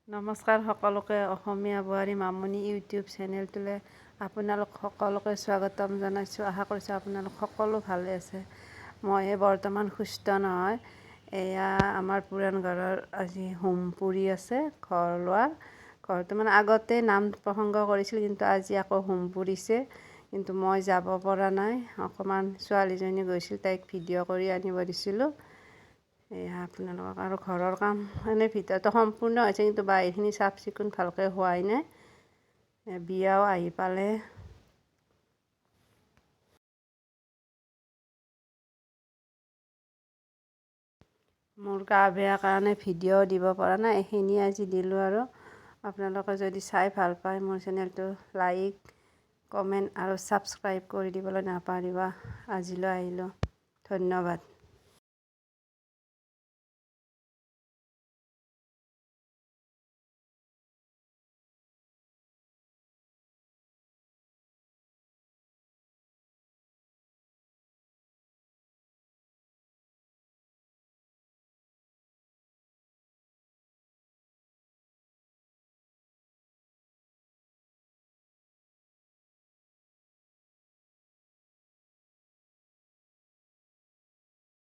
নমস্কাৰ সকলোকে। অসমীয়া বোৱাৰী মামনি ইউটিউব চেনেলটোলৈ আপোনালোক সকলোকে স্বাগতম জনাইছোঁ। আশা কৰিছোঁ আপোনালোক সকলো ভালে আছে। মই বৰ্তমান সুস্থ নহয়। এয়া আমাৰ পুৰাণ ঘৰৰ আজি হোম পুৰি আছে। ঘৰ লোৱাৰ ঘৰটো মানে আগতে নাম প্ৰসংগ কৰিছিল, কিন্তু আজি আকৌ হোম পুৰিছে। কিন্তু মই যাব পৰা নাই। অকণমান ছোৱালীজনী গৈছিল, তাইক ভিডিঅ' কৰি আনিব দিছিলোঁ। এয়া আপোনালোকক আৰু ঘৰৰ কাম এনেই ভিতৰতো সম্পূৰ্ণ হৈছে, কিন্তু বাহিৰখিনি চাফ চিকুণ ভালকৈ হোৱাই নাই। বিয়াও আহি পালে। মোৰ গা বেয়া কাৰণে ভিডিঅ' দিব পৰা নাই, এইখিনি আজি দিলোঁ। আৰু আপোনালোকে যদি চাই ভাল পায় মোৰ চেনেলটো লাইক কমেণ্ট আৰু ছাবস্ক্ৰাইব কৰি দিবলৈ নাপাহৰিব। আজিলৈ আহিলোঁ, ধন্যবাদ।